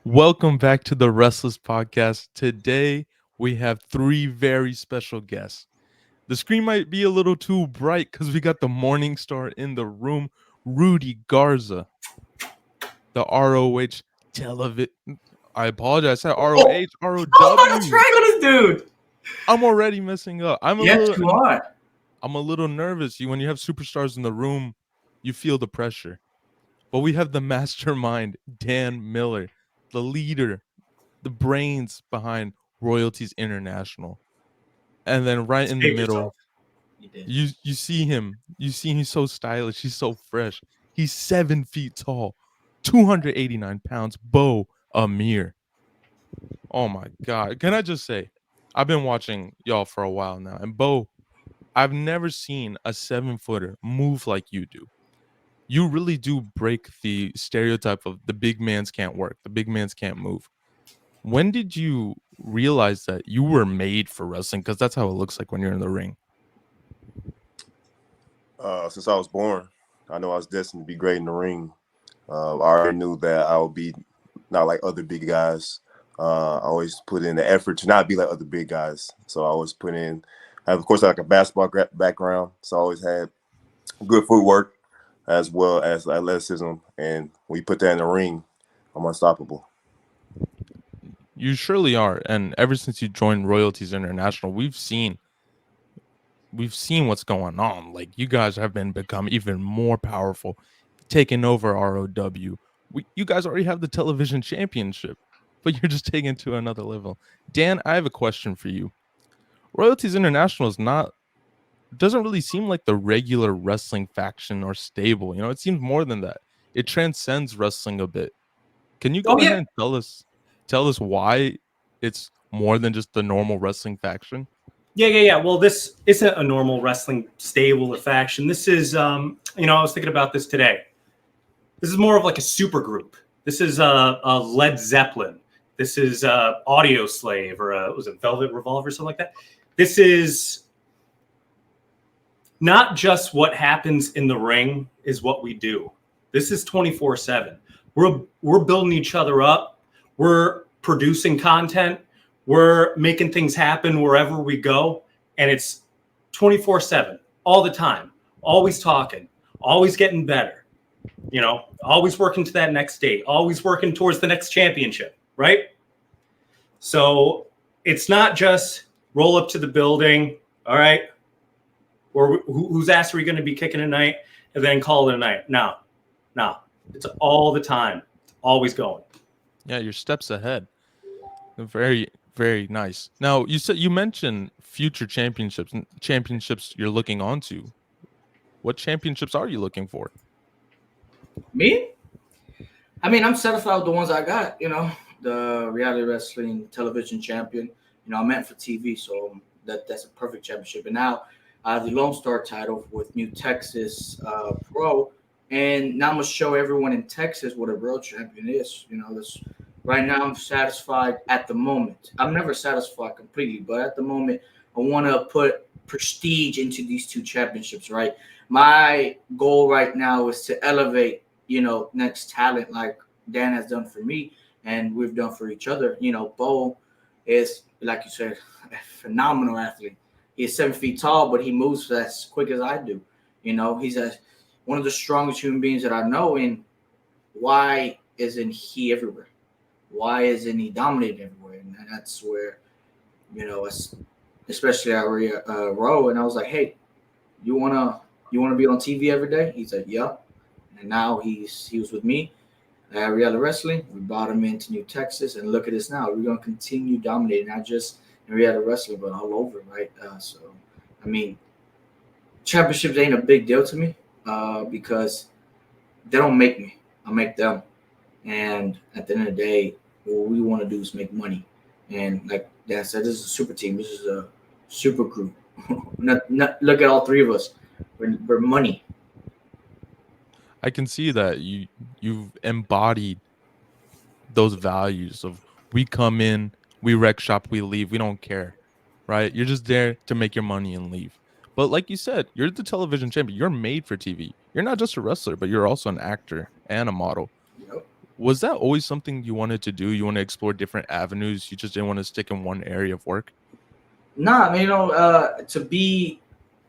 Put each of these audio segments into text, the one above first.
Welcome back to the Wrestless podcast. Today we have three very special guests. The screen might be a little too bright because we got the morning star in the room, Rudy Garza, the ROH television. I apologize. I said Oh, ROH, that's ROW. right on this dude. I'm already messing up. Yes, you are. I'm a little nervous. When you have superstars in the room, you feel the pressure. But we have the mastermind, Dan Miller, the leader, the brains behind Royalties International. And then right in the Save yourself. middle, You did. you see him. You see he's so stylish. He's so fresh. He's 7 feet tall, 289 pounds. Beau Amir. Oh my God. Can I just say, I've been watching y'all for a while now. And Beau, I've never seen a 7-footer move like you do. You really do break the stereotype of the big mans can't work, the big mans can't move. When did you realize that you were made for wrestling? Because that's how it looks like when you're in the ring. Since I was born, I know I was destined to be great in the ring. I already knew that I would be not like other big guys. I always put in the effort to not be like other big guys. So I always put in. I have, of course, like a basketball background, so I always had good footwork as well as athleticism. And when you put that in the ring, I'm unstoppable. You surely are. And ever since you joined Royalties International, we've seen what's going on. Like, you guys have become even more powerful, taking over ROW. You guys already have the television championship, but you're just taking it to another level. Dan, I have a question for you. Royalties International doesn't really seem like the regular wrestling faction or stable. It seems more than that. It transcends wrestling a bit. Can you go Oh ahead yeah. and tell us why it's more than just the normal wrestling faction? Yeah. Well, this isn't a normal wrestling stable or faction. This is, I was thinking about this today. This is more of like a super group. This is a Led Zeppelin. This is Audio Slave, or was it Velvet Revolver or something like that? This is not just what happens in the ring is what we do. This is 24/7. We're building each other up. We're producing content. We're making things happen wherever we go. And it's 24/7, all the time, always talking, always getting better, always working to that next date, always working towards the next championship, right? So it's not just roll up to the building, all right, or whose ass are we going to be kicking tonight, and then call it a night. No, it's all the time. It's always going. Yeah, your steps ahead. Very, very nice. Now, you mentioned future championships you're looking onto. What championships are you looking for? Me? I mean, I'm satisfied with the ones I got. The reality wrestling television champion. I meant for TV, so that's a perfect championship. And now I have the Lone Star title with New Texas Pro, and now I'm gonna show everyone in Texas what a real champion is. Right now I'm satisfied at the moment. I'm never satisfied completely, but at the moment I want to put prestige into these two championships. Right, my goal right now is to elevate next talent like Dan has done for me and we've done for each other. Beau is, like you said, a phenomenal athlete. He's 7 feet tall, but he moves as quick as I do. He's one of the strongest human beings that I know. And why isn't he everywhere? Why isn't he dominating everywhere? And that's where, especially at Row. And I was like, hey, you wanna be on TV every day? He said, yeah. And now he was with me at Reality Wrestling. We brought him into New Texas, and look at us now. We're gonna continue dominating, not just in Reality Wrestling, but all over, right? So, I mean, championships ain't a big deal to me because they don't make me. I make them. And at the end of the day, what we want to do is make money. And like Dan said, this is a super team. This is a super group. not look at all three of us. We're money. I can see that you've embodied those values of we come in, we wreck shop, we leave, we don't care, right? You're just there to make your money and leave. But like you said, you're the television champion. You're made for TV. You're not just a wrestler, but you're also an actor and a model. Yep. Was that always something you wanted to do? You want to explore different avenues? You just didn't want to stick in one area of work? Nah, man, to be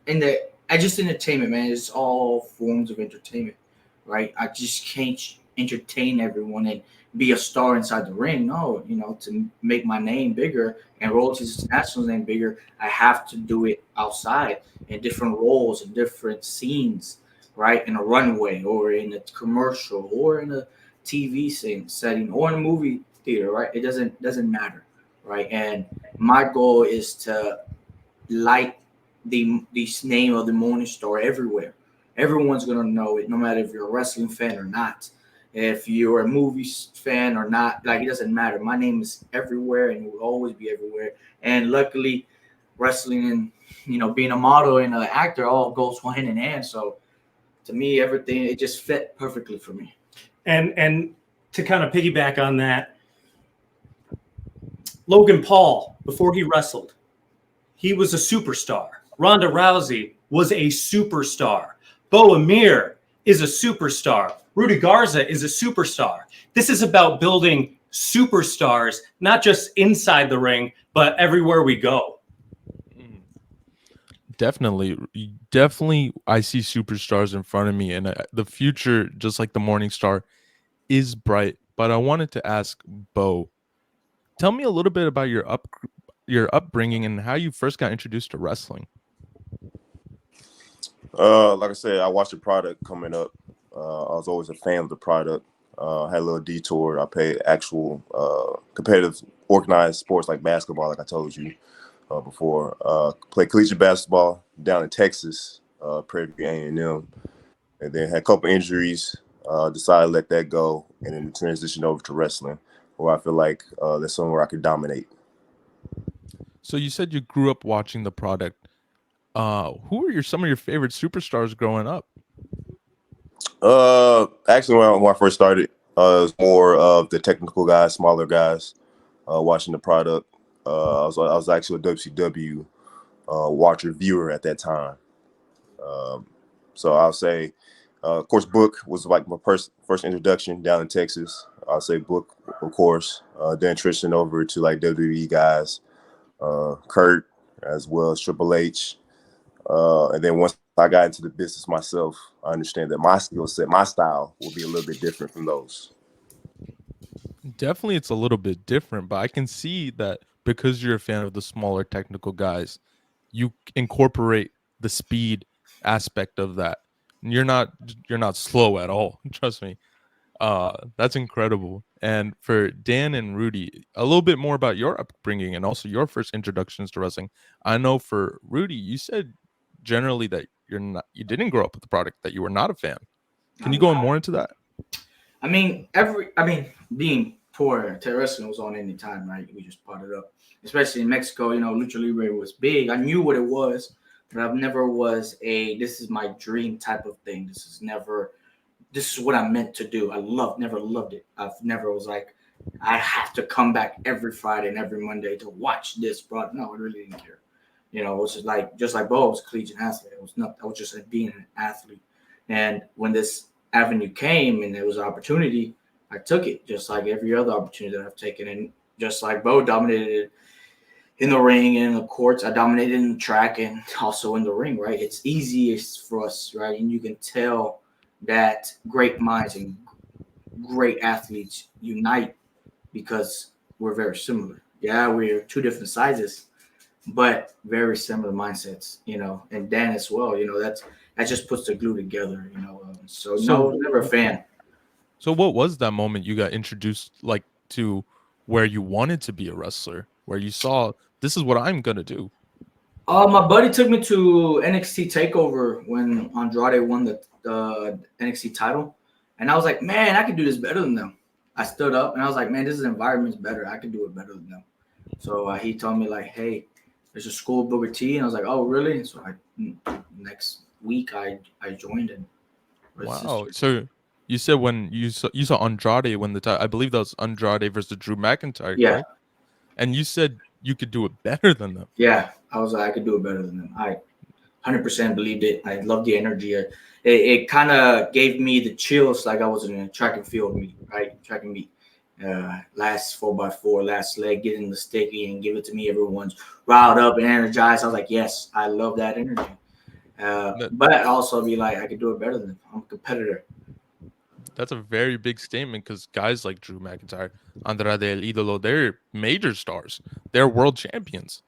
in the I just entertainment, man. It's all forms of entertainment, right? I just can't entertain everyone and be a star inside the ring. No, to make my name bigger and Royalties International's name bigger, I have to do it outside in different roles and different scenes, right? In a runway or in a commercial or in a TV setting or in a movie theater, right? It doesn't matter, right? And my goal is to light the name of the Morning Star everywhere. Everyone's gonna know it, no matter if you're a wrestling fan or not. If you're a movie fan or not, like, it doesn't matter. My name is everywhere, and it will always be everywhere. And luckily, wrestling and being a model and an actor all goes hand in hand. So to me, everything, it just fit perfectly for me. And to kind of piggyback on that, Logan Paul, before he wrestled, he was a superstar. Ronda Rousey was a superstar. Beau Amir is a superstar. Rudy Garza is a superstar. This is about building superstars, not just inside the ring, but everywhere we go. Definitely, I see superstars in front of me, and the future, just like the Morning Star, is bright. But I wanted to ask Beau, tell me a little bit about your upbringing and how you first got introduced to wrestling. Like I said, I watched the product coming up. I was always a fan of the product. Had a little detour. I played actual competitive organized sports like basketball, like I told you before. Played collegiate basketball down in Texas, Prairie View A&M, and then had a couple injuries. Decided to let that go, and then transitioned over to wrestling, where I feel like that's somewhere I could dominate. So you said you grew up watching the product. Who were some of your favorite superstars growing up? Actually, when I first started, it was more of the technical guys, smaller guys, watching the product. I was actually a WCW watcher viewer at that time. So I'll say, of course, Book was like my first introduction down in Texas. I'll say Book, of course. Then transitioned over to like WWE guys, Kurt, as well as Triple H. And then once I got into the business myself, I understand that my skill set, my style will be a little bit different from those. Definitely, it's a little bit different, but I can see that because you're a fan of the smaller technical guys, you incorporate the speed aspect of that. You're not slow at all. Trust me. That's incredible. And for Dan and Rudy, a little bit more about your upbringing and also your first introductions to wrestling. I know for Rudy, you said generally that you didn't grow up with the product, that you were not a fan. Can you go more into that? Being poor, wrestling was on any time, right? We just brought it up, especially in Mexico. Lucha libre was big. I knew what it was, but I've never was this is my dream type of thing. This is what I meant to do. Never loved it. I've never was like, I have to come back every Friday and every Monday to watch this, bro. No, I really didn't care. It was just like Beau was a collegiate athlete. It was not. I was just being an athlete. And when this avenue came and there was an opportunity, I took it, just like every other opportunity that I've taken. And just like Beau dominated in the ring and in the courts, I dominated in the track and also in the ring, right? It's easiest for us, right? And you can tell that great minds and great athletes unite because we're very similar. Yeah, we're two different sizes, but very similar mindsets, and Dan as well. That just puts the glue together, So no, never a fan. So what was that moment you got introduced like to where you wanted to be a wrestler, where you saw this is what I'm gonna do? My buddy took me to NXT Takeover when Andrade won the NXT title, and I was like, man, I can do this better than them. I stood up and I was like, man, this environment's better. I can do it better than them. So he told me like, hey, there's a school of Booker T, and I was like, oh really? So next week I joined and wow. So you said when you saw Andrade win the title, I believe that was Andrade versus Drew McIntyre, yeah. correct? And you said you could do it better than them. Yeah, I was like, I could do it better than them. 100% believed it. I loved the energy. It kind of gave me the chills, like I was in a track and field meet, right? Track and meet. Last 4x4, last leg, get in the sticky and give it to me. Everyone's riled up and energized. I was like, yes, I love that energy. But also be like, I could do it better than them. I'm a competitor. That's a very big statement because guys like Drew McIntyre, Andrade El Idolo, they're major stars. They're world champions.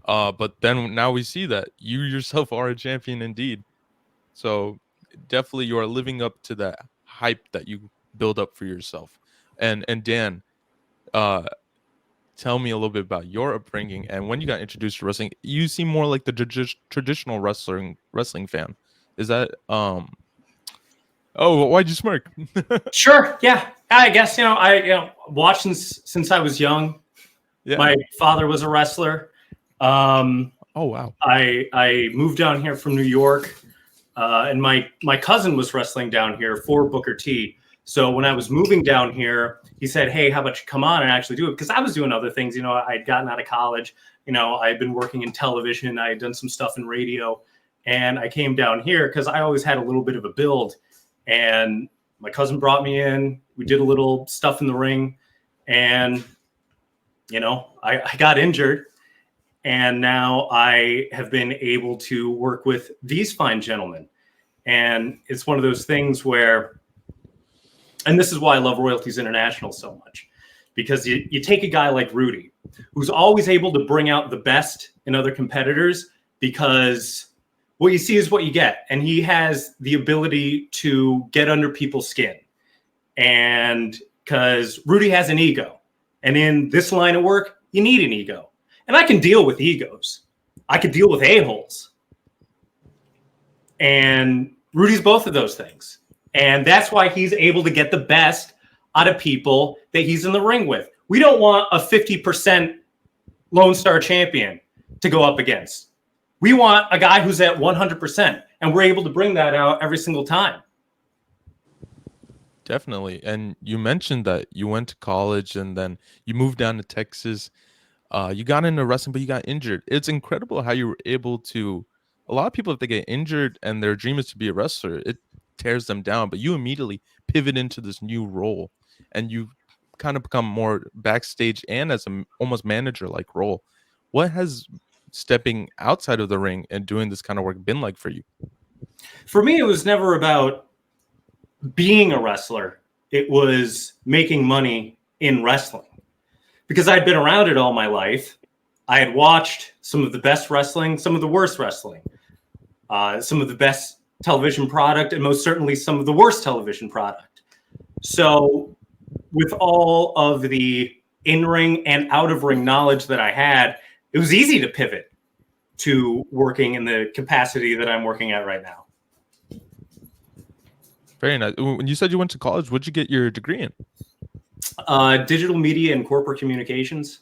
But then now we see that you yourself are a champion indeed. So definitely you are living up to that hype that you build up for yourself. And Dan, uh, tell me a little bit about your upbringing and when you got introduced to wrestling. You seem more like the traditional wrestling fan. Is that Oh, why'd you smirk? Sure. Yeah. I guess, I watched since I was young. Yeah. My father was a wrestler. Oh, wow. I moved down here from New York, and my cousin was wrestling down here for Booker T. So when I was moving down here, he said, hey, how about you come on and actually do it? Because I was doing other things. I had gotten out of college. I had been working in television. I had done some stuff in radio. And I came down here because I always had a little bit of a build. And my cousin brought me in. We did a little stuff in the ring. And, I got injured. And now I have been able to work with these fine gentlemen. And it's one of those things where, and this is why I love Royalties International so much, because you take a guy like Rudy, who's always able to bring out the best in other competitors, because what you see is what you get. And he has the ability to get under people's skin. And because Rudy has an ego. And in this line of work, you need an ego. And I can deal with egos. I could deal with a-holes. And Rudy's both of those things. And that's why he's able to get the best out of people that he's in the ring with. We don't want a 50% Lone Star champion to go up against. We want a guy who's at 100%. And we're able to bring that out every single time. Definitely. And you mentioned that you went to college and then you moved down to Texas. You got into wrestling, but you got injured. It's incredible how you were able to. A lot of people, if they get injured and their dream is to be a wrestler, it tears them down. But you immediately pivot into this new role, and you kind of become more backstage and as a almost manager-like role. What has stepping outside of the ring and doing this kind of work been like for you? For me, it was never about being a wrestler. It was making money in wrestling. Because I'd been around it all my life. I had watched some of the best wrestling, some of the worst wrestling, some of the best television product, and most certainly some of the worst television product. So with all of the in-ring and out-of-ring knowledge that I had, it was easy to pivot to working in the capacity that I'm working at right now. Very nice. When you said you went to college, what'd you get your degree in? Digital media and corporate communications.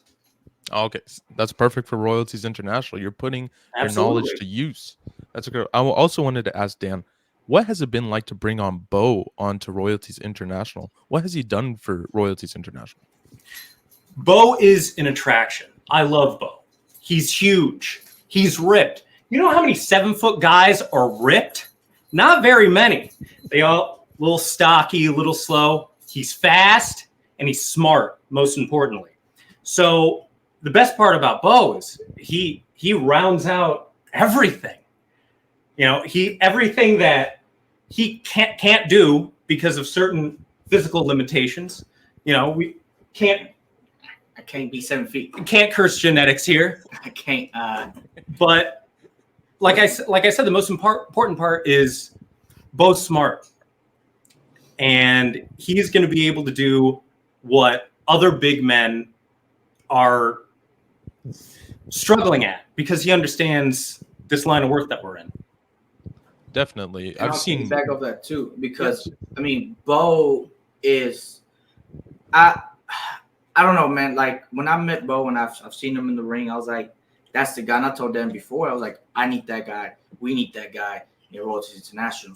Oh, okay, that's perfect for Royalties International. You're putting your knowledge to use. That's a good. I also wanted to ask Dan, what has it been like to bring on Beau onto Royalties International? What has he done for Royalties International? Beau is an attraction. I love Beau. He's huge. He's ripped. You know how many 7-foot guys are ripped? Not very many. They all a little stocky, a little slow. He's fast and he's smart, most importantly. So the best part about Beau is he rounds out everything. Everything that he can't do because of certain physical limitations. We can't. I can't be 7 feet. Can't curse genetics here. I can't. But like I said, the most important part is Beau's smart, and he's going to be able to do what other big men are struggling at because he understands this line of work that we're in. Definitely. And I've seen back of that too, because Beau is, I don't know, man. Like when I met Beau and I've seen him in the ring, I was like, that's the guy. And I told them before, I was like, I need that guy. We need that guy in Royalties International.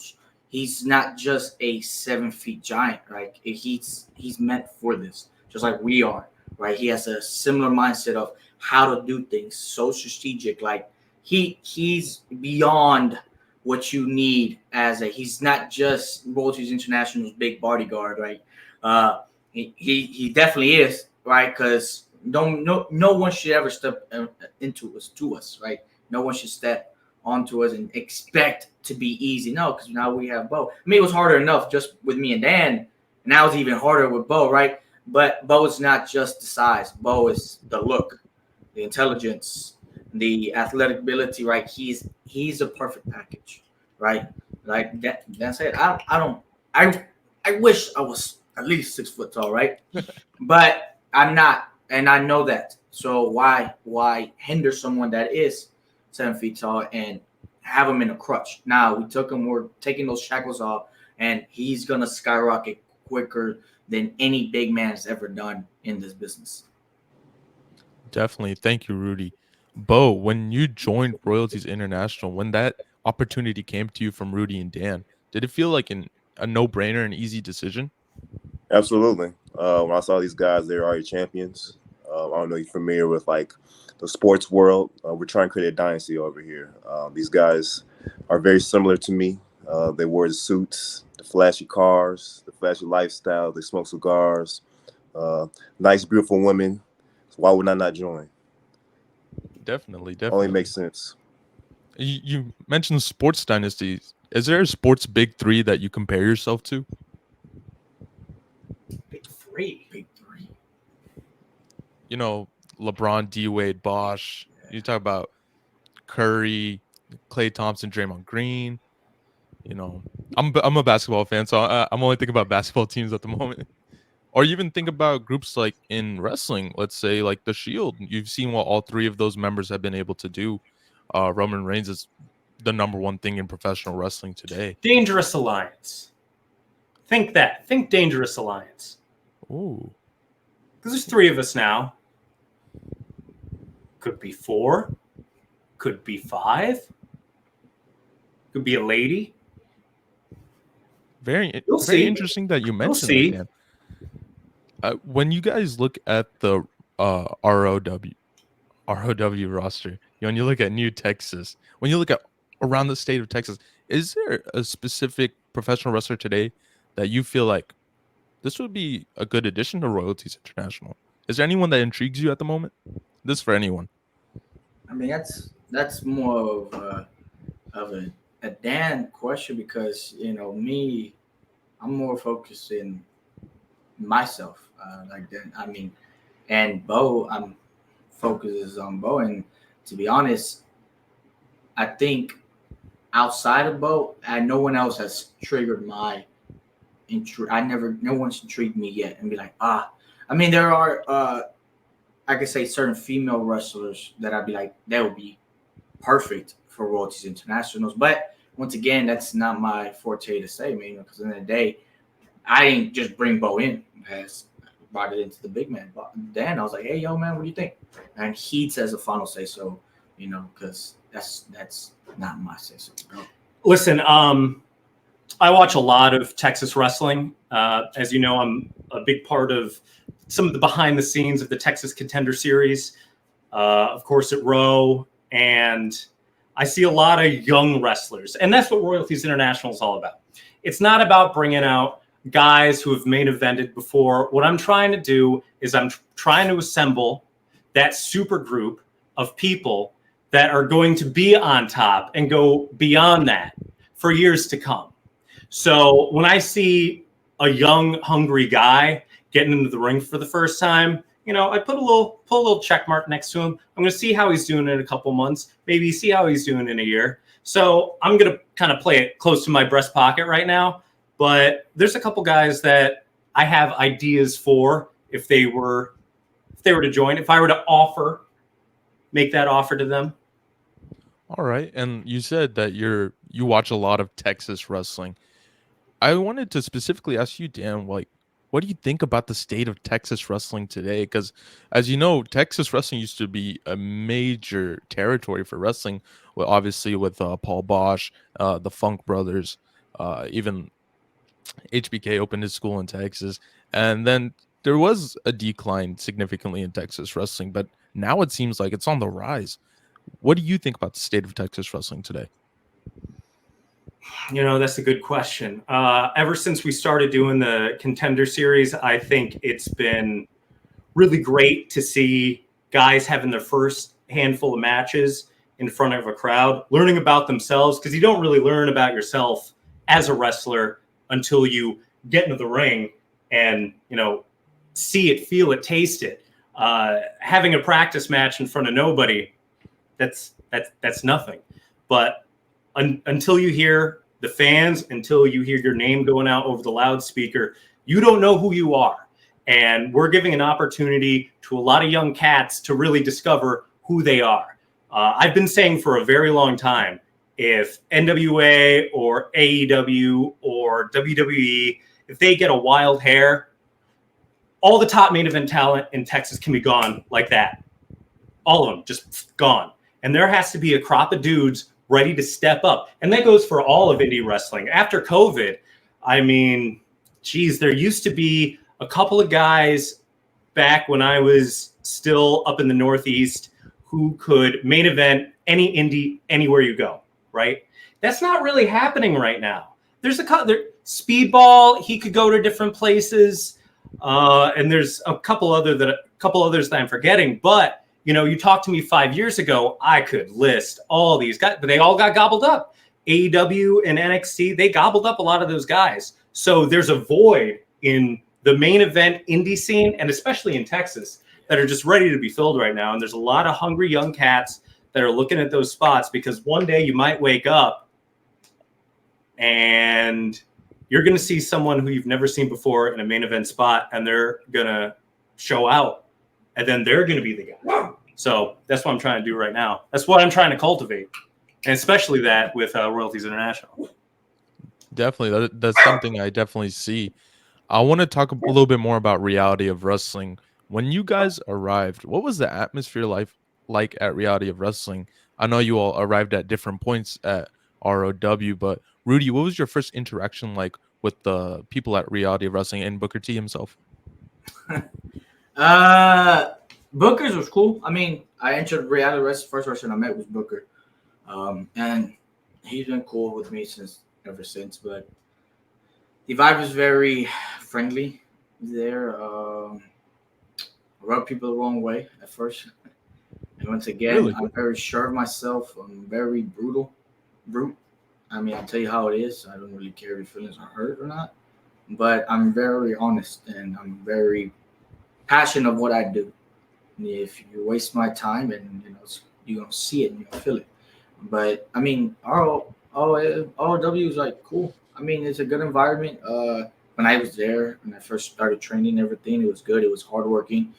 He's not just a 7 feet giant, right? He's meant for this, just like we are, right? He has a similar mindset of how to do things, so strategic. Like he's beyond what you need as a. He's not just Royalties International's big bodyguard, right? He definitely is, right? Because no one should ever step into us to us, right? No one should step onto us and expect to be easy. No, because now we have Beau. I mean, it was harder enough just with me and Dan, and now it's even harder with Beau, right? But Beau is not just the size. Beau is the look, the intelligence, the athletic ability, right? He's a perfect package, right? Like that. That's it. I don't. I wish I was at least 6 foot tall, right? But I'm not, and I know that. So why hinder someone that is 7 feet tall and have him in a crutch? Now we took him. We're taking those shackles off, and he's gonna skyrocket quicker than any big man has ever done in this business. Definitely. Thank you, Rudy. Beau, when you joined Royalties International, when that opportunity came to you from Rudy and Dan, did it feel like a no-brainer, an easy decision? Absolutely. When I saw these guys, they're already champions. I don't know if you're familiar with like the sports world. We're trying to create a dynasty over here. These guys are very similar to me. They wear the suits, the flashy cars, the flashy lifestyle. They smoke cigars. Nice, beautiful women. So why would I not join? Definitely, Only definitely. makes sense. You mentioned sports dynasties. Is there a sports big three that you compare yourself to? Big three. Big three. You know, LeBron, D Wade, Bosh. You talk about Curry, Klay Thompson, Draymond Green. You know, I'm a basketball fan, so I'm only thinking about basketball teams at the moment. Or even think about groups like in wrestling, let's say like the Shield. You've seen what all three of those members have been able to do. Roman Reigns is the number one thing in professional wrestling today. Dangerous Alliance. Think that. Think Dangerous Alliance. Ooh, Because there's three of us now. Could be four. Could be five. Could be a lady. You'll very see. interesting that you You'll mentioned see. that, Dan. When you guys look at the ROW roster, when you look at New Texas, when you look at around the state of Texas, is there a specific professional wrestler today that you feel like this would be a good addition to Royalties International? Is there anyone that intrigues you at the moment? This for anyone. I mean, that's more of a Dan question because me, I'm more focused in myself. Like that. I mean, and Beau, I'm focuses on Beau, and to be honest, I think outside of Beau, no one else has triggered my no one's intrigued me yet, and be like, ah. I mean, there are, I could say certain female wrestlers that I'd be like, that would be perfect for Royalties Internationals. But once again, that's not my forte to say, man. Because in the, end of the day, I didn't just bring Beau in. Has brought it into the big man. But then I was like, hey, yo, man, what do you think? And he says a final say so, because that's not my say so. Listen, I watch a lot of Texas wrestling. As you know, I'm a big part of some of the behind the scenes of the Texas Contender Series, of course, at Row. And I see a lot of young wrestlers. And that's what Royalties International is all about. It's not about bringing out guys who have main evented before. What I'm trying to do is I'm trying to assemble that super group of people that are going to be on top and go beyond that for years to come. So when I see a young, hungry guy getting into the ring for the first time, I put a little check mark next to him. I'm going to see how he's doing in a couple months, maybe see how he's doing in a year. So I'm going to kind of play it close to my breast pocket right now. But there's a couple guys that I have ideas for if they were to join, if I were to make that offer to them. All right, and you said that you watch a lot of Texas wrestling. I wanted to specifically ask you, Dan, like, what do you think about the state of Texas wrestling today? Because, as you know, Texas wrestling used to be a major territory for wrestling. Well, obviously with Paul Bosch, the Funk Brothers, even HBK opened his school in Texas, and then there was a decline significantly in Texas wrestling. But now it seems like it's on the rise. What do you think about the state of Texas wrestling today? That's a good question. Ever since we started doing the Contender Series, I think it's been really great to see guys having their first handful of matches in front of a crowd, learning about themselves, because you don't really learn about yourself as a wrestler until you get into the ring and, see it, feel it, taste it. Having a practice match in front of nobody, that's nothing. But until you hear the fans, until you hear your name going out over the loudspeaker, you don't know who you are. And we're giving an opportunity to a lot of young cats to really discover who they are. I've been saying for a very long time, if NWA or AEW or WWE, if they get a wild hair, all the top main event talent in Texas can be gone like that. All of them just gone. And there has to be a crop of dudes ready to step up. And that goes for all of indie wrestling. After COVID, there used to be a couple of guys back when I was still up in the Northeast who could main event any indie anywhere you go, right? That's not really happening right now. There's Speedball, he could go to different places. And there's a couple others that I'm forgetting. But you talked to me 5 years ago, I could list all these guys, but they all got gobbled up. AEW and NXT, they gobbled up a lot of those guys. So there's a void in the main event indie scene, and especially in Texas, that are just ready to be filled right now. And there's a lot of hungry young cats that are looking at those spots, because one day you might wake up and you're going to see someone who you've never seen before in a main event spot, and they're going to show out, and then they're going to be the guy. So that's what I'm trying to do right now. That's what I'm trying to cultivate, and especially that with Royalties International. Definitely. That's something I definitely see. I want to talk a little bit more about Reality of Wrestling. When you guys arrived, what was the atmosphere like at Reality of Wrestling? I know you all arrived at different points at ROW, but Rudy, what was your first interaction like with the people at Reality of Wrestling and Booker T himself? Booker's was cool. I entered Reality Wrestling. First person I met was Booker, and he's been cool with me ever since. But the vibe was very friendly there. Rubbed people the wrong way at first, and once again, Really? I'm very sure of myself. I'm very brute. I'll tell you how it is. I don't really care if your feelings are hurt or not, but I'm very honest and I'm very passionate of what I do. If you waste my time, and you're gonna see it and you're gonna feel it. But ROW is like cool. It's a good environment. When I was there, when I first started training, everything, it was good. It was hardworking.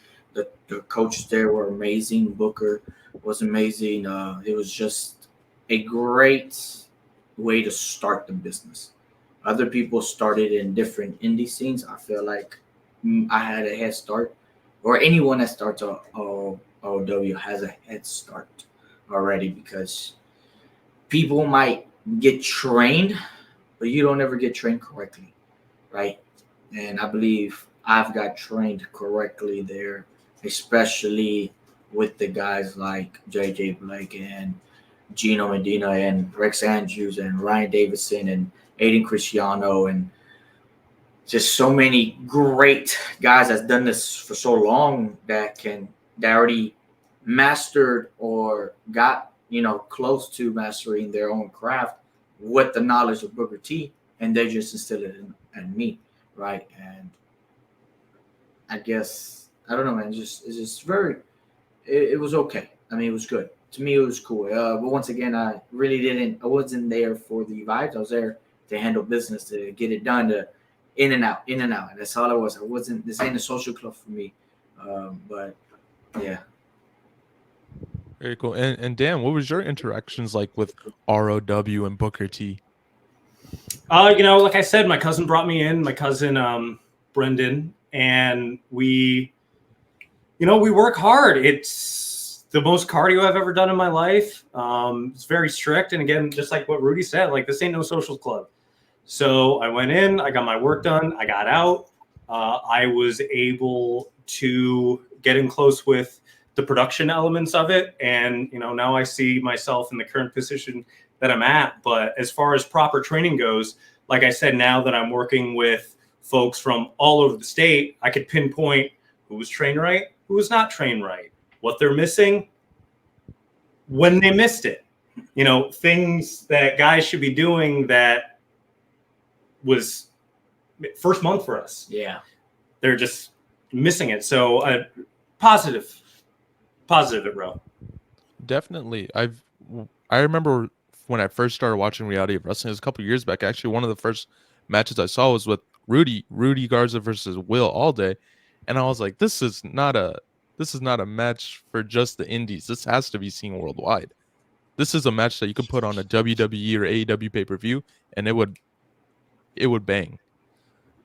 The coaches there were amazing. Booker was amazing. It was just a great way to start the business. Other people started in different indie scenes. I feel like I had a head start, or anyone that starts OW has a head start already, because people might get trained, but you don't ever get trained correctly, right? And I believe I've got trained correctly there, especially with the guys like JJ Blake and Gino Medina and Rex Andrews and Ryan Davidson and Aiden Cristiano, and just so many great guys that's done this for so long that already mastered or got close to mastering their own craft with the knowledge of Booker T, and they just instilled it in me, right? And I guess I don't know, man. It's just very. It was okay. It was good. To me, it was cool. But once again, I wasn't there for the vibes. I was there to handle business, to get it done, to in and out. And that's all I was. This ain't a social club for me. But yeah. Very cool. And Dan, what was your interactions like with ROW and Booker T? Like I said, my cousin brought me in, my cousin Brendan, and we work hard. It's the most cardio I've ever done in my life. It's very strict. And again, just like what Rudy said, like, this ain't no social club. So I went in, I got my work done, I got out. I was able to get in close with the production elements of it. And, now I see myself in the current position that I'm at. But as far as proper training goes, like I said, now that I'm working with folks from all over the state, I could pinpoint who was trained right, who was not trained right, what they're missing, when they missed it. Things that guys should be doing that was first month for us. Yeah. They're just missing it. So positive at Row. Definitely. I remember when I first started watching reality of wrestling, it was a couple of years back. Actually, one of the first matches I saw was with Rudy Garza versus Will all day, and I was like, this is not a match for just the indies. This has to be seen worldwide. This is a match that you could put on a WWE or AEW pay-per-view and it would bang.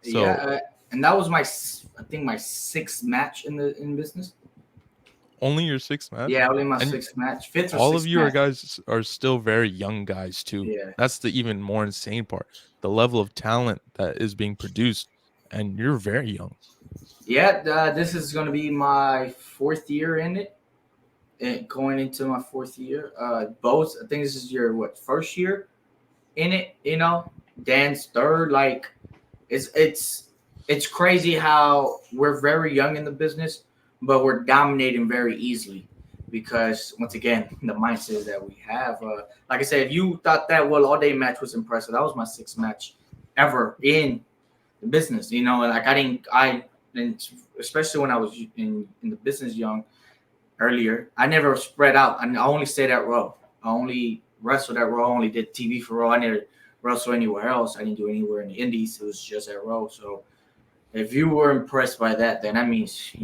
So Yeah, and that was my 6th match in business. only your 6th match? Yeah, only my And 6th match. 5th or 6th all of you match. guys are still very young guys too. Yeah. That's the even more insane part. The level of talent that is being produced, and you're very young. Yeah, this is going to be my 4th year in it. And going into my 4th year. Both, I think this is your first year in it, Dan's 3rd. Like it's crazy how we're very young in the business, but we're dominating very easily because once again, the mindset that we have. Like I said, if you thought that all day match was impressive, that was my 6th match ever in the business. Like and especially when I was in the business young earlier, I never spread out. I only stayed at Raw. I only wrestled at Raw. I only did TV for Raw. I never wrestled anywhere else. I didn't do anywhere in the Indies. It was just at Raw. So if you were impressed by that, then that means I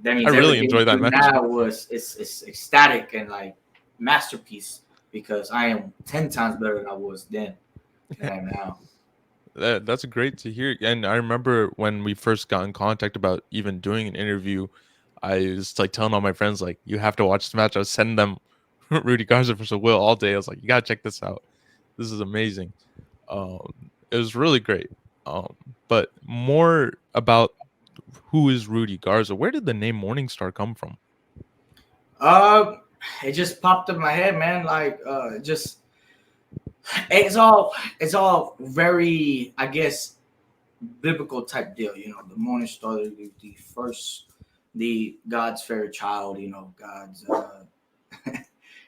really enjoyed that match. Now it's ecstatic and like masterpiece because I am 10 times better than I was then than I am now. That's great to hear. And I remember when we first got in contact about even doing an interview, I was like telling all my friends, like, you have to watch the match. I was sending them Rudy Garza versus Will all day. I was like, you gotta check this out. This is amazing. It was really great. But more about who is Rudy Garza. Where did the name Morningstar come from? It just popped in my head, man. Like, it's all very, I guess, biblical type deal. The morning star, the God's favorite child. God's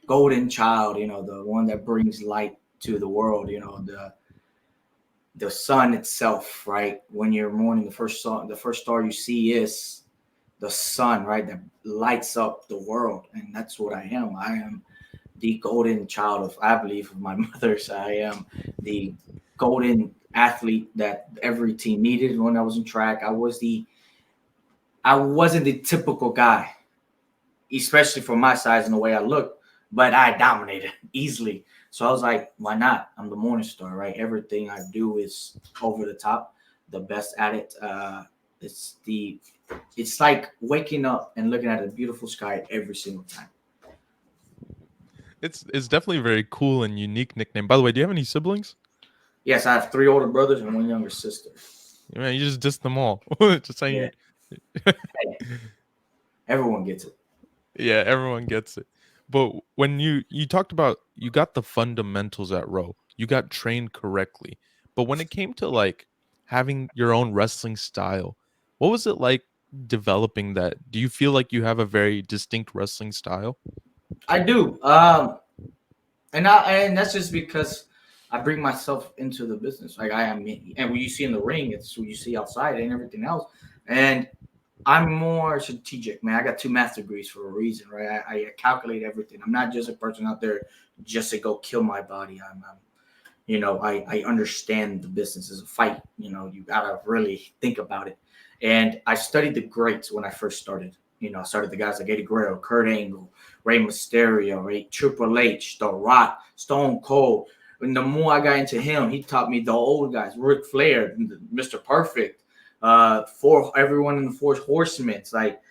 golden child. The one that brings light to the world. The sun itself, right? When you're morning, the first star you see is the sun, right? That lights up the world, and that's what I am. I am the golden child I believe, of my mother's. I am the golden athlete that every team needed when I was in track. I wasn't the typical guy, especially for my size and the way I looked, but I dominated easily. So I was like, why not? I'm the morning star, right? Everything I do is over the top, the best at it. It's like waking up and looking at a beautiful sky every single time. It's definitely a very cool and unique nickname. By the way, do you have any siblings? Yes, I have 3 older brothers and 1 younger sister. Man, you just dissed them all. Just saying. Yeah. Everyone gets it. Yeah, everyone gets it. But when you talked about, you got the fundamentals at Row, you got trained correctly. But when it came to like having your own wrestling style, what was it like developing that? Do you feel like you have a very distinct wrestling style? I do. And that's just because I bring myself into the business. Like I am, and what you see in the ring, it's what you see outside and everything else. And I'm more strategic, man. I got 2 master degrees for a reason, right? I calculate everything. I'm not just a person out there just to go kill my body. I understand the business is a fight. You gotta really think about it. And I studied the greats when I first started. I started the guys like Eddie Guerrero, Kurt Angle, Rey Mysterio, right? Triple H, The Rock, Stone Cold. And the more I got into him, he taught me the old guys, Ric Flair, Mr. Perfect, for everyone in the 4 Horsemen, like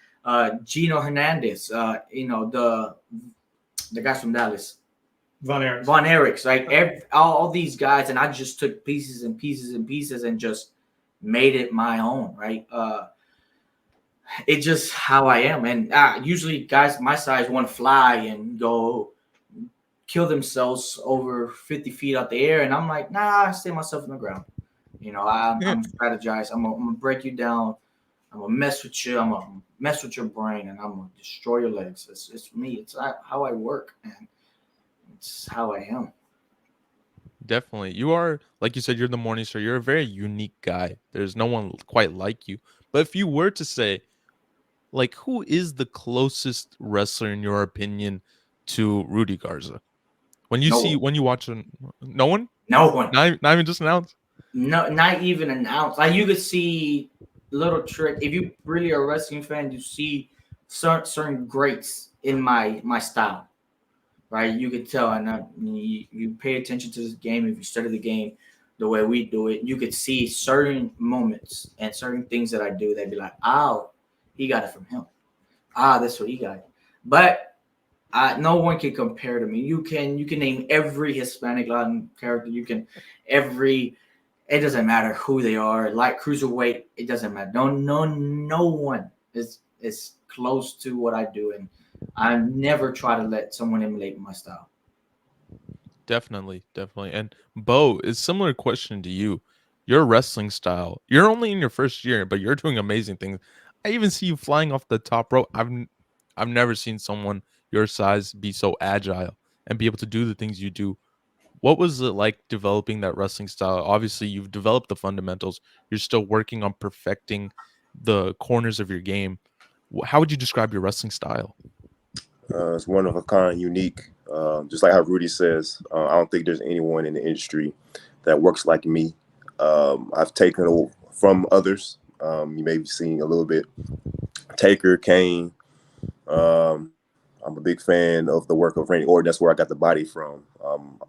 Gino Hernandez, the guys from Dallas, Von Erichs, like all these guys, and I just took pieces and pieces and pieces and just made it my own, right? It's just how I am. And usually guys my size want to fly and go kill themselves over 50 feet out the air. And I'm like, nah, I stay myself on the ground. I'm strategize. I'm gonna break you down. I'm gonna mess with you. I'm gonna mess with your brain, and I'm gonna destroy your legs. It's me. It's how I work, and it's how I am. Definitely. You are, like you said, you're the morning star. You're a very unique guy. There's no one quite like you. But if you were to say, like, who is the closest wrestler in your opinion to Rudy Garza? No, When you watch no one? no one. Not even just announced? No, not even an ounce. Like you could see little trick. If you really are a wrestling fan, you see certain greats in my style, right? You could tell, and you pay attention to this game. If you study the game the way we do it, you could see certain moments and certain things that I do. They'd be like, "Oh, he got it from him. That's what he got." But no one can compare to me. You can name every Hispanic Latin character. You can every. It doesn't matter who they are. Light cruiserweight. It doesn't matter. No one is close to what I do, and I never try to let someone emulate my style. Definitely, definitely. And Bo, it's similar question to you. Your wrestling style. You're only in your first year, but you're doing amazing things. I even see you flying off the top rope. I've never seen someone your size be so agile and be able to do the things you do. What was it like developing that wrestling style? Obviously, you've developed the fundamentals. You're still working on perfecting the corners of your game. How would you describe your wrestling style? It's one of a kind, unique. Just like how Rudy says, I don't think there's anyone in the industry that works like me. I've taken from others. You may be seeing a little bit. Taker, Kane. Um, I'm a big fan of the work of Randy Orton. That's where I got the body from.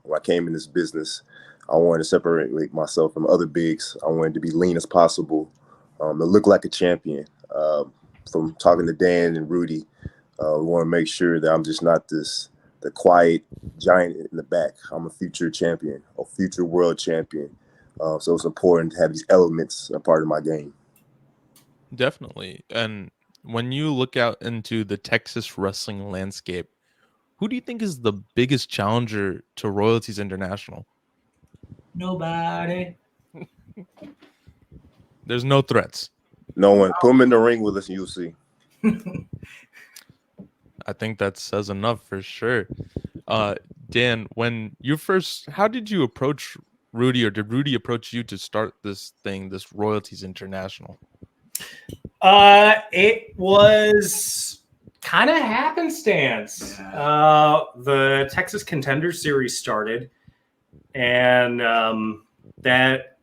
When I came in this business, I wanted to separate myself from other bigs. I wanted to be lean as possible, to look like a champion. From talking to Dan and Rudy, we want to make sure that I'm just not the quiet giant in the back. I'm a future champion, a future world champion. So it's important to have these elements a part of my game. Definitely. And when you look out into the Texas wrestling landscape, who do you think is the biggest challenger to Royalties International? Nobody. There's no threats. No one. Put them in the ring with us and you'll see. I think that says enough for sure. Dan, when you first, how did you approach Rudy, or did Rudy approach you to start this thing, this Royalties International? It was kind of happenstance. The Texas Contender Series started, and that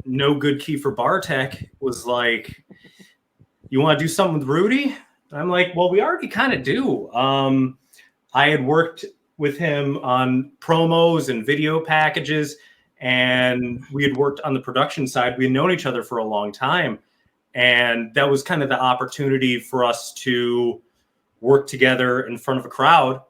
no good Kiefer Bartek was like, "You want to do something with Rudy?" And I'm like, "Well, we already kind of do." I had worked with him on promos and video packages, and we had worked on the production side. We had known each other for a long time. And that was kind of the opportunity for us to work together in front of a crowd.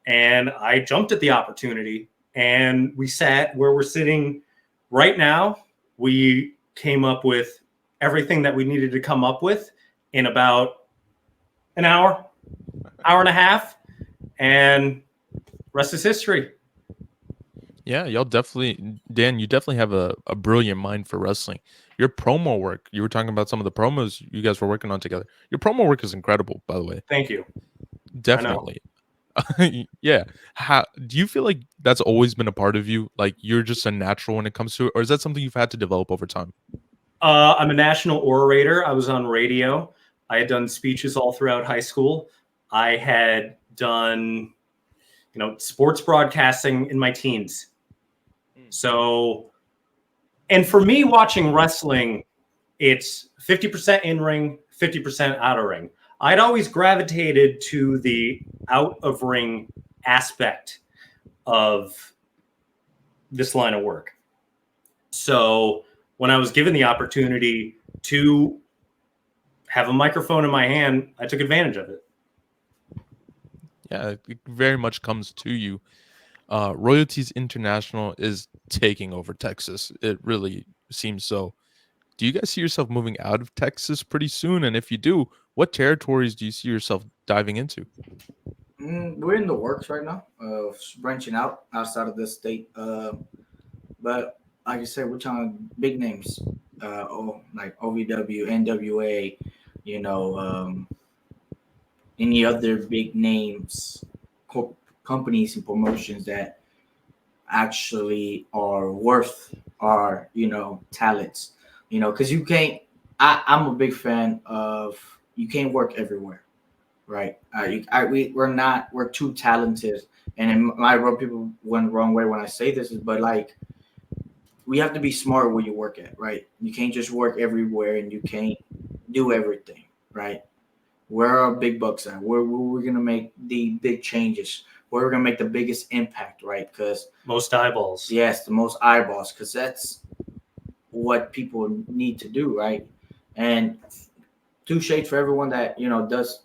And I jumped at the opportunity, and we sat where we're sitting right now. We came up with everything that we needed to come up with in about an hour and a half, and rest is history. Yeah, y'all definitely, Dan, you definitely have a brilliant mind for wrestling. Your promo work, you were talking about some of the promos you guys were working on together. Your promo work is incredible, by the way. Thank you. Definitely. Yeah. How do you feel like that's always been a part of you? Like you're just a natural when it comes to it, or is that something you've had to develop over time? I'm a national orator. I was on radio. I had done speeches all throughout high school. I had done, sports broadcasting in my teens. So, and for me, watching wrestling, it's 50% in ring, 50% out of ring. I'd always gravitated to the out of ring aspect of this line of work. So when I was given the opportunity to have a microphone in my hand, I took advantage of it. Yeah, it very much comes to you. Royalties International is taking over Texas. It really seems so. Do you guys see yourself moving out of Texas pretty soon? And if you do, What territories do you see yourself diving into? We're in the works right now of branching out outside of this state. But like I said, we're talking big names, like OVW, NWA, you know, any other big names, companies and promotions that actually are worth our, talents, because you can't. I'm a big fan of you can't work everywhere, right? We're too talented, and in my world, people went the wrong way when I say this, but like we have to be smart where you work at, right? You can't just work everywhere, and you can't do everything, right? Where are big bucks at? Where we're gonna make the big changes? Where we're gonna make the biggest impact, right? Because Most eyeballs. yes, the most eyeballs, because that's what people need to do, right? And two shades for everyone that does,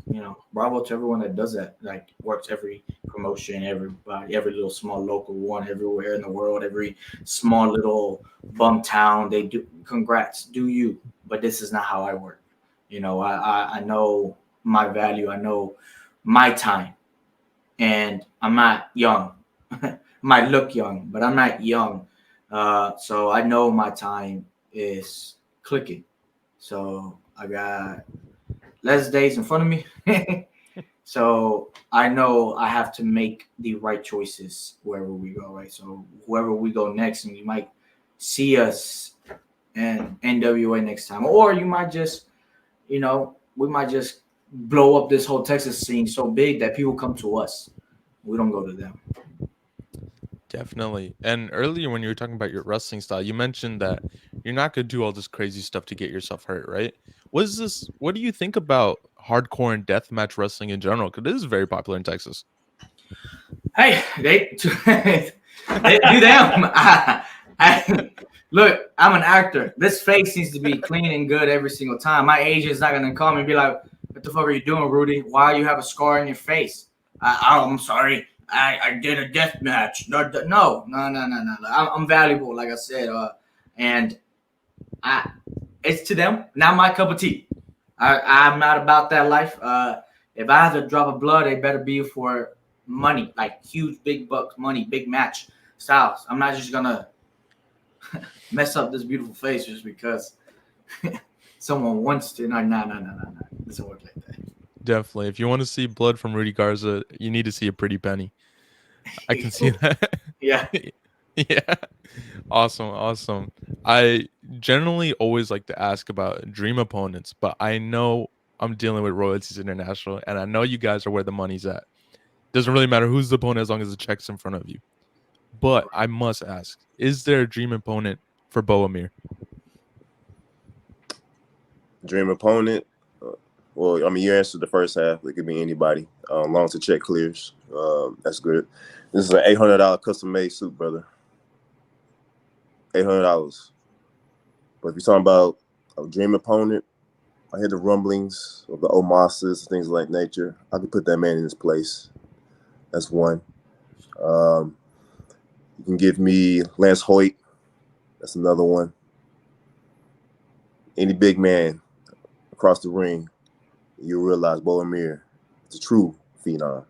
bravo to everyone that does that, like works every promotion, everybody, every little small local one everywhere in the world, every small little bum town. They do, congrats, do you. But this is not how I work. I know my value, I know my time, and I'm not young. Might look young, but I'm not young. So I know my time is clicking. So I got less days in front of me. So I know I have to make the right choices wherever we go, right? So wherever we go next, and you might see us in NWA next time, or you might just, we might just blow up this whole Texas scene so big that people come to us. We don't go to them. Definitely. And earlier when you were talking about your wrestling style, you mentioned that you're not going to do all this crazy stuff to get yourself hurt, right? What do you think about hardcore and deathmatch wrestling in general? Because it is very popular in Texas. Hey, they do them. Look, I'm an actor. This face needs to be clean and good every single time. My agent's not gonna call me and be like, "What the fuck are you doing, Rudy? Why you have a scar on your face?" I'm sorry. I did a death match. No. I'm valuable, like I said. And I, it's to them, not my cup of tea. I'm not about that life. If I have to drop of blood, it better be for money, like huge, big bucks, money, big match styles. I'm not just gonna mess up this beautiful face just because someone wants to. No. It doesn't work like that. Definitely. If you want to see blood from Rudy Garza, you need to see a pretty penny. I can see that. Yeah. Yeah. Awesome. Awesome. I generally always like to ask about dream opponents, but I know I'm dealing with Royalties International, and I know you guys are where the money's at. Doesn't really matter who's the opponent as long as the check's in front of you. But I must ask, is there a dream opponent for Beau Amir? Dream opponent. Well, I mean, you answered the first half. It could be anybody. Long as the check clears. That's good. This is an $800 custom-made suit, brother. $800. But if you're talking about a dream opponent, I hear the rumblings of the Omasas, things of that nature. I could put that man in his place. That's one. You can give me Lance Hoyt. That's another one. Any big man across the ring, you'll realize Beau Amir is a true phenom.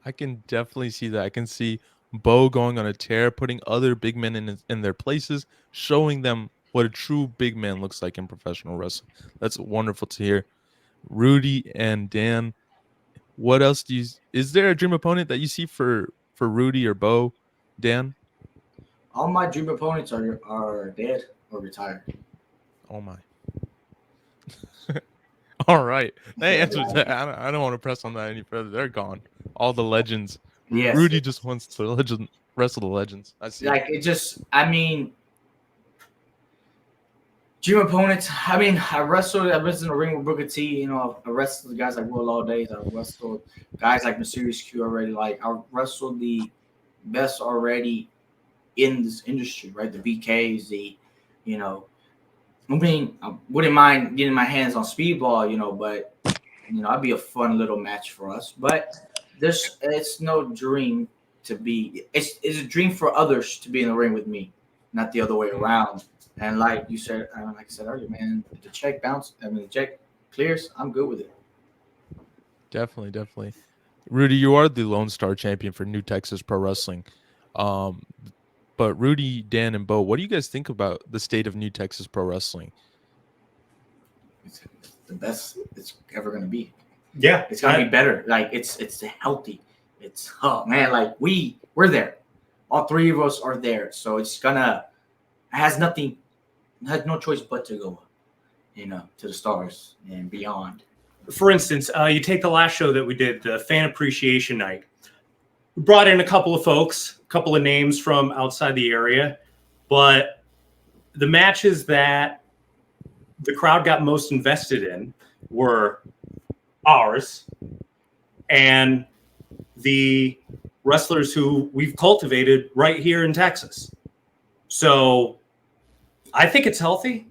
I can definitely see that. I can see Beau going on a tear, putting other big men in their places, showing them what a true big man looks like in professional wrestling. That's wonderful to hear. Rudy and Dan, what else is there a dream opponent that you see for Rudy or Beau? Dan? All my dream opponents are dead or retired. Oh my. All right. That Yeah, answers that. I don't want to press on that any further. They're gone. All the legends. yes. Rudy just wants to wrestle the legends. I see. Like it just, I mean, dream opponents. I mean, I've wrestled in the ring with Booker T. I wrestled guys like Will All Days. I wrestled guys like Mysterious Q already. Like I wrestled the best already in this industry, right? The BKs, I mean, I wouldn't mind getting my hands on Speedball, but I'd be a fun little match for us. But it's no dream to be. It's a dream for others to be in the ring with me, not the other way around. And like you said, like I said earlier, man, the check bounce. I mean, the check clears, I'm good with it. Definitely. Rudy, you are the Lone Star champion for New Texas Pro Wrestling. Um, but Rudy, Dan, and Beau, what do you guys think about the state of New Texas Pro Wrestling? It's the best it's ever gonna be. Yeah, It's gonna be better. Like it's healthy. It's oh man, like we're there. All three of us are there. So it's gonna has nothing has no choice but to go, to the stars and beyond. For instance, you take the last show that we did, the fan appreciation night. We brought in a couple of folks, a couple of names from outside the area, but the matches that the crowd got most invested in were ours and the wrestlers who we've cultivated right here in Texas. So I think it's healthy.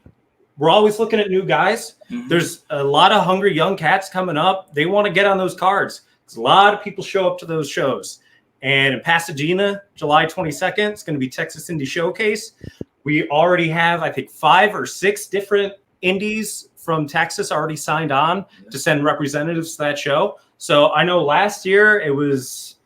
We're always looking at new guys. Mhm. There's a lot of hungry young cats coming up. They want to get on those cards. A lot of people show up to those shows. And in Pasadena, July 22nd, it's going to be Texas Indie Showcase. We already have, I think, 5 or 6 different indies from Texas already signed on to send representatives to that show. So I know last year it was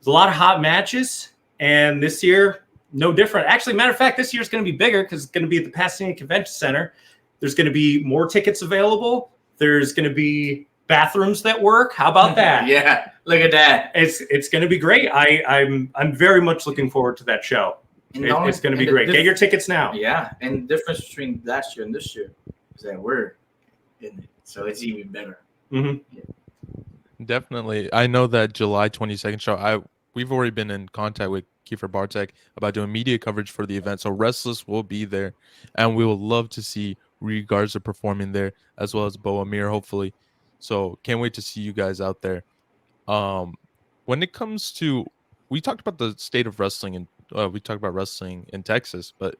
a lot of hot matches, and this year, no different. Actually, matter of fact, this year's going to be bigger because it's going to be at the Pasadena Convention Center. There's going to be more tickets available. There's going to be bathrooms that work. How about that? Yeah, look at that. It's going to be great. I'm very much looking forward to that show. It's going to be great. Get your tickets now. Yeah, and the difference between last year and this year is that we're in it, so it's even better. Mm-hmm. Definitely. I know that July 22nd show, we've already been in contact with Kiefer Bartek about doing media coverage for the event. So Wrestless will be there, and we would love to see Rudy Garza performing there, as well as Beau Amir, hopefully. So can't wait to see you guys out there. When it comes to, we talked about the state of wrestling, and we talked about wrestling in Texas, but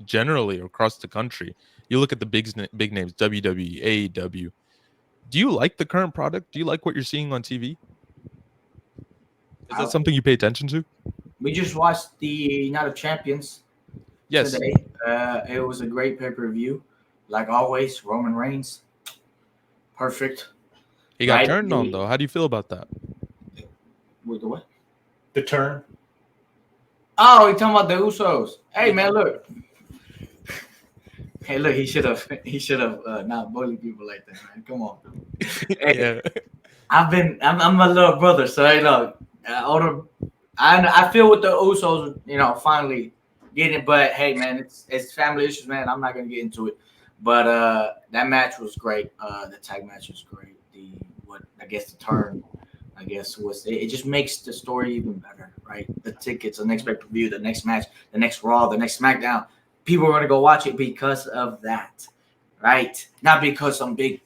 generally across the country, you look at the big names, WWE, AEW. Do you like the current product? Do you like what you're seeing on TV? Is that something you pay attention to? We just watched the Night of Champions today. It was a great pay-per-view. Like always, Roman Reigns. Perfect. He got turned on, though. How do you feel about that? With the what? The turn. Oh, you're talking about the Usos. Hey, man, look. Hey, look, he should have not bullied people like that, man. Come on. Hey, Yeah. I'm a little brother, so I feel with the Usos, finally getting it. But hey, man, it's family issues, man. I'm not gonna get into it. But that match was great. The tag match was great. The turn, it just makes the story even better, right? The tickets, the next pay-per-view, the next match, the next Raw, the next SmackDown. People are gonna go watch it because of that, right? Not because some big,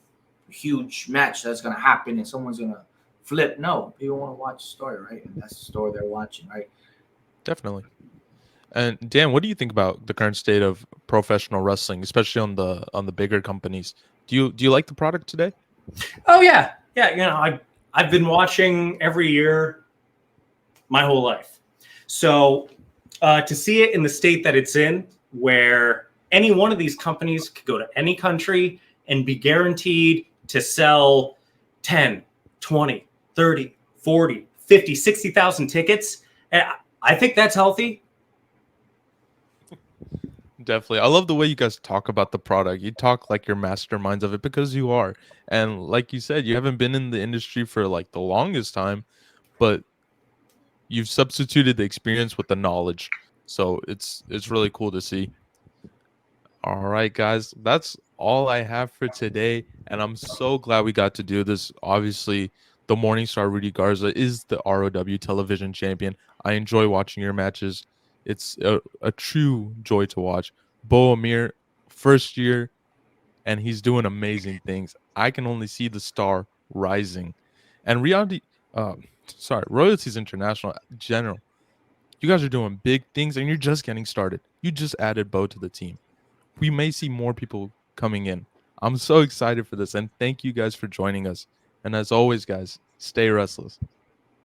huge match that's gonna happen and someone's gonna flip. No, people want to watch the story, right? And that's the story they're watching, right? Definitely. And Dan, what do you think about the current state of professional wrestling, especially on the bigger companies? Do you like the product today? Oh yeah. I've been watching every year my whole life. So to see it in the state that it's in, where any one of these companies could go to any country and be guaranteed to sell 10, 20, 30, 40, 50, 60,000 tickets. I think that's healthy. Definitely. I love the way you guys talk about the product. You talk like you're masterminds of it because you are. And like you said, you haven't been in the industry for like the longest time, but you've substituted the experience with the knowledge. So it's really cool to see. All right, guys, that's all I have for today, and I'm so glad we got to do this. Obviously, the Morningstar Rudy Garza is the ROW television champion. I enjoy watching your matches. It's a true joy to watch. Beau Amir, first year, and he's doing amazing things. I can only see the star rising. And Royalties International general, you guys are doing big things, and you're just getting started. You just added Beau to the team. We may see more people coming in. I'm so excited for this, and thank you guys for joining us. And as always, guys, stay restless.